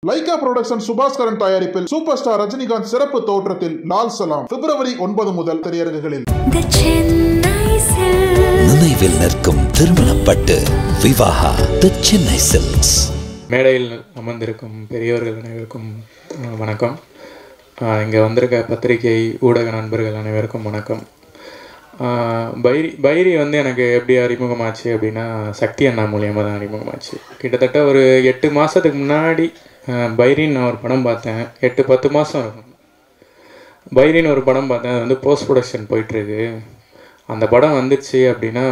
Lyca production Subaskaran தயாரிப்பில் super star Rajinikanth சிறப்பு தோற்றத்தில் லால் சலாம் பிப்ரவரி 9 முதல் திரையரங்குகளில். நினைவில் நிற்கும் திருமணப்பட்டு விவாஹா தி சென்னை சில்க்ஸ். மேடையில் அமர்ந்திருக்கும் பெரியவர்கள் அனைவருக்கும் வணக்கம். இங்கே வந்திருக்க பத்திரிகை ஊடக நண்பர்கள் அனைவருக்கும் வணக்கம். பைரி எனக்கு எப்படி அறிமுகமாச்சு அப்படின்னா, சக்தி அண்ணா மூலியமாக தான் அறிமுகமாச்சு. கிட்டத்தட்ட ஒரு 8 மாதத்துக்கு முன்னாடி பைரின்னு நான் ஒரு படம் பார்த்தேன். 8-10 மாதம் இருக்கும். பைரின்னு ஒரு படம் பார்த்தேன். அது போஸ்ட் ப்ரொடக்ஷன் போயிட்டுருக்கு. அந்த படம் வந்துச்சு அப்படின்னா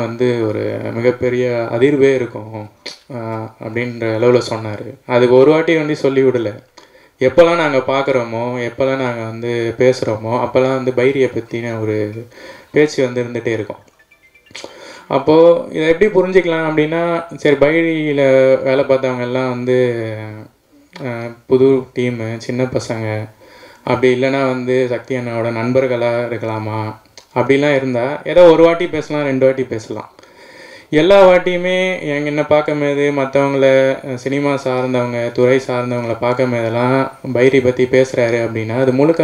ஒரு மிகப்பெரிய அதிர்வே இருக்கும் அப்படின்ற அளவில் சொன்னார். அதுக்கு ஒரு வாட்டி சொல்லி விடலை. எப்போல்லாம் நாங்கள் பார்க்குறோமோ, எப்போல்லாம் நாங்கள் பேசுகிறோமோ, அப்போல்லாம் பைரியை பற்றின ஒரு பேச்சு இருந்துகிட்டே இருக்கும். அப்போது இதை எப்படி புரிஞ்சிக்கலாம் அப்படின்னா, சரி பைரியில் வேலை பார்த்தவங்க எல்லாம் புது டீமு, சின்ன பசங்க, அப்படி இல்லைன்னா சக்தி அண்ணாவோட நண்பர்களாக இருக்கலாமா? அப்படிலாம் இருந்தால் ஏதோ ஒரு வாட்டி பேசலாம், 2 வாட்டி பேசலாம். எல்லா வாட்டியுமே என்னை பார்க்கும்போது மற்றவங்கள சினிமா சார்ந்தவங்க, துறை சார்ந்தவங்களை பார்க்கும்போதெல்லாம் பைரி பற்றி பேசுகிறாரு அப்படின்னா, அது முழுக்க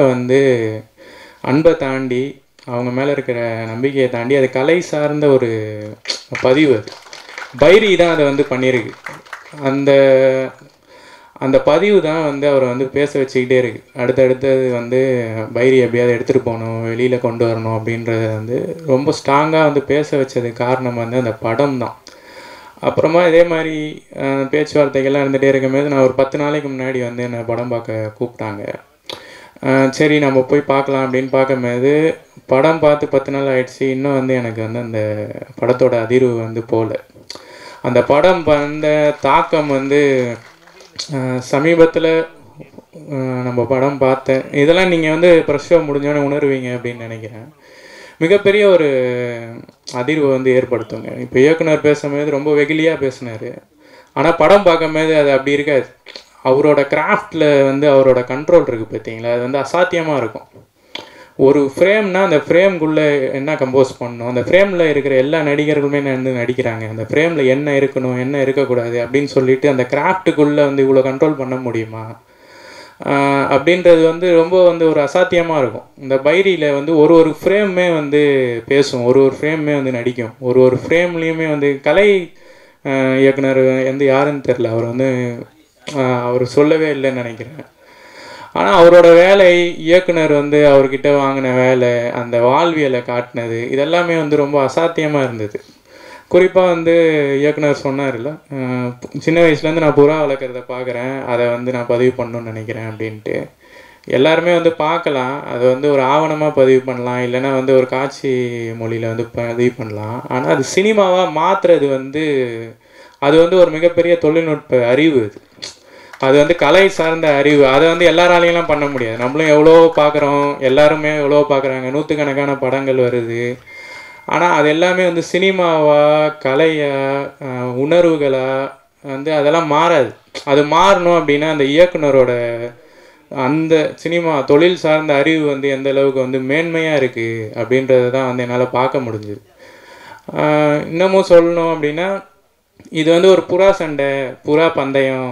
அன்பை தாண்டி, அவங்க மேலே இருக்கிற நம்பிக்கையை தாண்டி, அது கலை சார்ந்த ஒரு பதிவு. அது பைரி தான் அதை பண்ணியிருக்கு. அந்த பதிவு தான் அவரை பேச வச்சுக்கிட்டே இருக்குது. அடுத்தடுத்தது பைரி எப்படியாவது எடுத்துகிட்டு போகணும், வெளியில் கொண்டு வரணும் அப்படின்றத ரொம்ப ஸ்ட்ராங்காக பேச வச்சதுக்கு காரணம் அந்த படம் தான். அப்புறமா இதே மாதிரி பேச்சுவார்த்தைகள்லாம் இருந்துகிட்டே இருக்கும்போது, நான் ஒரு 10 நாளைக்கு முன்னாடி என்னை படம் பார்க்க கூப்பிட்டாங்க. சரி நம்ம போய் பார்க்கலாம் அப்படின்னு பார்க்கும்போது, படம் பார்த்து 10 நாள் ஆகிடுச்சு. இன்னும் எனக்கு அந்த படத்தோட அதிர்வு போகல. அந்த படம் தாக்கம் சமீபத்தில் நம்ம படம் பார்த்தேன். இதெல்லாம் நீங்கள் ப்ரெஷ் ஷோ முடிஞ்சோன்னே உணர்வீங்க அப்படின்னு நினைக்கிறேன். மிகப்பெரிய ஒரு அதிர்வு ஏற்படுத்துங்க. இப்போ இயக்குனர் பேசும்போது ரொம்ப வெகுளியாக பேசினார். ஆனால் படம் பார்க்கும்போது அது அப்படி இருக்காது. அவரோட கிராஃப்டில் அவரோட கண்ட்ரோல் இருக்குது பார்த்தீங்களா, அது அசாத்தியமாக இருக்கும். ஒரு ஃப்ரேம்னால் அந்த ஃப்ரேம்குள்ளே என்ன கம்போஸ் பண்ணணும், அந்த ஃப்ரேமில் இருக்கிற எல்லா நடிகர்களுமே நடிக்கிறாங்க. அந்த ஃப்ரேமில் என்ன இருக்கணும், என்ன இருக்கக்கூடாது அப்படின்னு சொல்லிட்டு அந்த கிராஃப்ட்டுக்குள்ளே இவ்வளோ கண்ட்ரோல் பண்ண முடியுமா அப்படின்றது ரொம்ப ஒரு அசாத்தியமாக இருக்கும். இந்த பைரியில் ஒரு ஃப்ரேமே பேசும், ஒரு ஃப்ரேமே நடிக்கும். ஒரு ஃப்ரேம்லேயுமே கலை இயக்குனர் யாருன்னு தெரில, அவர் சொல்லவே இல்லைன்னு நினைக்கிறேன். ஆனால் அவரோட வேலை, இயக்குனர் அவர்கிட்ட வாங்கின வேலை, அந்த வாழ்வியலை காட்டினது, இதெல்லாமே ரொம்ப அசாத்தியமாக இருந்தது. குறிப்பாக இயக்குனர் சொன்னார்ல, சின்ன வயசுலேருந்து நான் புறா வளர்க்குறத பார்க்குறேன், அதை நான் பதிவு பண்ணணும்னு நினைக்கிறேன் அப்படின்ட்டு. எல்லாருமே பார்க்கலாம், அது ஒரு ஆவணமாக பதிவு பண்ணலாம், இல்லைன்னா ஒரு காட்சி மொழியில் பதிவு பண்ணலாம். ஆனால் அது சினிமாவாக மாற்றுறது அது ஒரு மிகப்பெரிய தொழில்நுட்ப அறிவு. அது கலை சார்ந்த அறிவு. அதை எல்லாராலையெல்லாம் பண்ண முடியாது. நம்மளும் எவ்வளோ பார்க்குறோம், எல்லாருமே எவ்வளோ பார்க்குறாங்க, 100கணக்கான படங்கள் வருது. ஆனால் அது எல்லாமே சினிமாவாக, கலையாக, உணர்வுகளாக அதெல்லாம் மாறாது. அது மாறணும் அப்படின்னா அந்த இயக்குனரோட அந்த சினிமா தொழில் சார்ந்த அறிவு எந்த அளவுக்கு மேன்மையாக இருக்குது அப்படின்றத தான் என்னால் பார்க்க முடிஞ்சுது. இன்னமும் சொல்லணும் அப்படின்னா, இது ஒரு புறா சண்டை, புறா பந்தயம்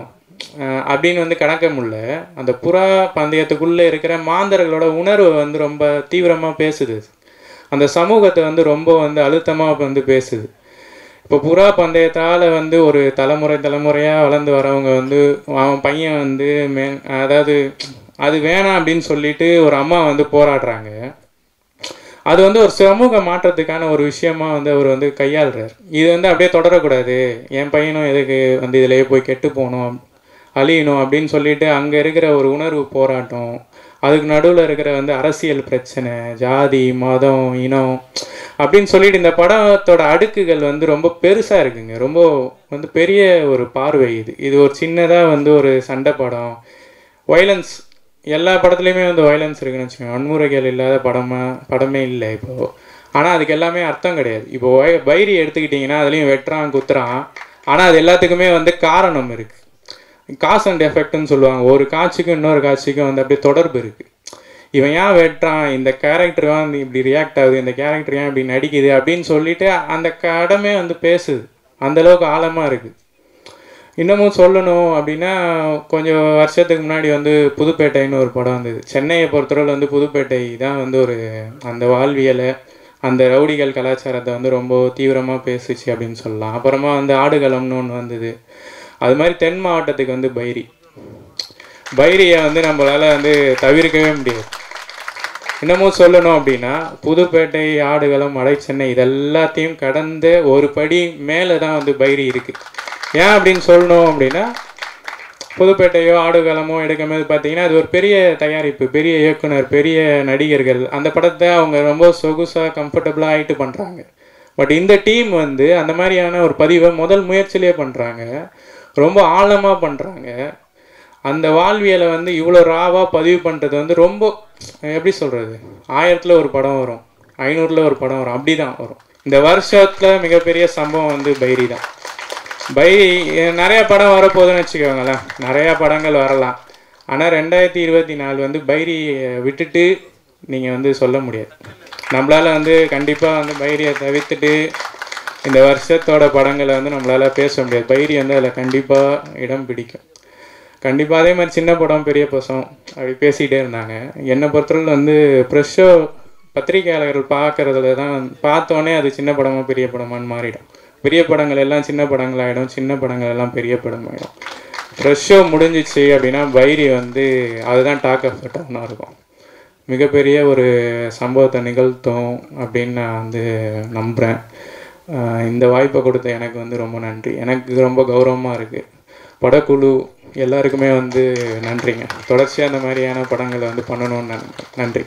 அப்படின்னு கணக்க முடியல. அந்த புறா பந்தயத்துக்குள்ளே இருக்கிற மாந்தர்களோட உணர்வு ரொம்ப தீவிரமாக பேசுது. அந்த சமூகத்தை ரொம்ப அழுத்தமாக பேசுது. இப்போ புறா பந்தயத்தால் ஒரு தலைமுறையாக வளர்ந்து வரவங்க அவன் பையன் அதாவது அது வேணாம் அப்படின்னு சொல்லிட்டு ஒரு அம்மா போராடுறாங்க. அது ஒரு சமூக மாற்றத்துக்கான ஒரு விஷயமா அவர் கையாளுறார். இது அப்படியே தொடரக்கூடாது, என் பையனும் எதுக்கு இதிலேயே போய் கெட்டு போகணும், அழியணும் அப்படின்னு சொல்லிட்டு அங்கே இருக்கிற ஒரு உணர்வு போராட்டம், அதுக்கு நடுவில் இருக்கிற அரசியல் பிரச்சனை, ஜாதி, மதம், இனம் அப்படின்னு சொல்லிட்டு இந்த படத்தோட அடுக்குகள் ரொம்ப பெருசாக இருக்குங்க. ரொம்ப பெரிய ஒரு பார்வை. இது ஒரு சின்னதாக ஒரு சண்டை படம். வைலன்ஸ் எல்லா படத்துலையுமே வைலன்ஸ் இருக்குன்னு வச்சுக்கோங்க. வன்முறைகள் இல்லாத படமே இல்லை இப்போது. ஆனால் அதுக்கு எல்லாமே அர்த்தம் கிடையாது. இப்போது பைரி எடுத்துக்கிட்டிங்கன்னா அதுலேயும் வெட்டுறான், குத்துறான். ஆனால் அது எல்லாத்துக்குமே காரணம் இருக்குது. காஸ் அண்ட் எஃபெக்ட்னு சொல்லுவாங்க. ஒரு காட்சிக்கும் இன்னொரு காட்சிக்கும் அப்படியே தொடர்பு இருக்குது. இவன் ஏன் வெட்டுறான், இந்த கேரக்டர் இப்படி ரியாக்ட் ஆகுது, இந்த கேரக்டர் ஏன் இப்படி நடிக்குது அப்படின்னு சொல்லிட்டு அந்த கடமே பேசுது. அந்தளவுக்கு ஆழமாக இருக்குது. இன்னமும் சொல்லணும் அப்படின்னா, கொஞ்சம் வருஷத்துக்கு முன்னாடி வந்து புதுப்பேட்டைன்னு ஒரு படம் வந்தது. சென்னையை பொறுத்தவரையில் வந்து புதுப்பேட்டை தான் வந்து ஒரு அந்த வாழ்வியலை, அந்த ரவுடிகள் கலாச்சாரத்தை வந்து ரொம்ப தீவிரமாக பேசுச்சு அப்படின்னு சொல்லலாம். அப்புறமா வந்து ஆடுகளம்னு ஒன்று வந்தது. அது மாதிரி தென் மாவட்டத்துக்கு வந்து பைரியை வந்து நம்மளால் வந்து தவிர்க்கவே முடியாது. இன்னமும் சொல்லணும் அப்படின்னா, புதுப்பேட்டை, ஆடுகளம், வட சென்னை இதெல்லாத்தையும் கடந்த ஒரு படி மேலே தான் வந்து பைரி இருக்குது. ஏன் அப்படின்னு சொல்லணும் அப்படின்னா, புதுப்பேட்டையோ ஆடுகளமோ எடுக்கும்போது பார்த்தீங்கன்னா, அது ஒரு பெரிய தயாரிப்பு, பெரிய இயக்குனர், பெரிய நடிகர்கள். அந்த படத்தை அவங்க ரொம்ப சொகுசாக கம்ஃபர்டபுளாக ஆகிட்டு பண்ணுறாங்க. பட் இந்த டீம் வந்து அந்த மாதிரியான ஒரு பதிவை முதல் முயற்சியிலே பண்ணுறாங்க, ரொம்ப ஆழமாக பண்ணுறாங்க. அந்த வாழ்வியலை வந்து இவ்வளோ ராவாக பதிவு பண்ணுறது வந்து ரொம்ப எப்படி சொல்கிறது, 1000ல் ஒரு படம் வரும், 500ல் ஒரு படம் வரும், அப்படி தான் வரும். இந்த வருஷத்தில் மிகப்பெரிய சம்பவம் வந்து பைரி தான். பைரி நிறையா படம் வரப்போகுதுன்னு வச்சுக்கோங்களேன், நிறையா படங்கள் வரலாம். ஆனால் 2024 வந்து பைரியை விட்டுட்டு நீங்கள் வந்து சொல்ல முடியாது. நம்மளால் வந்து கண்டிப்பாக வந்து பைரியை தவிர்த்துட்டு இந்த வருஷத்தோட படங்களை வந்து நம்மளால் பேச முடியாது. பைரி வந்து அதில் கண்டிப்பாக இடம் பிடிக்கும். கண்டிப்பாக அதே மாதிரி சின்ன படம் பெரிய பசம் அப்படி பேசிகிட்டே இருந்தாங்க. என்னை பொறுத்தவரை வந்து ப்ரெஷ் ஷோ பத்திரிகையாளர்கள் பார்க்குறதுல தான் பார்த்தோன்னே அது சின்ன படமாக பெரிய படமான்னு மாறிடும். பெரிய படங்கள் எல்லாம் சின்ன படங்கள் ஆகிடும், சின்ன படங்கள் எல்லாம் பெரிய படம் ஆகிடும். ப்ரெஷ் ஷோ முடிஞ்சிச்சு அப்படின்னா பைரி வந்து அதுதான் டாக் ஆஃப் த டவுனாக இருக்கும். மிகப்பெரிய ஒரு சம்பவத்தை நிகழ்த்தும் அப்படின்னு நான் வந்து நம்புகிறேன். இந்த வாய்ப்பை கொடுத்த எனக்கு வந்து ரொம்ப நன்றி. எனக்கு ரொம்ப கௌரவமாக இருக்குது. படக்குழு எல்லாருக்குமே வந்து நன்றிங்க. தொடர்ச்சியாக அந்த மாதிரியான படங்களை வந்து பண்ணணும்னு நன்றி.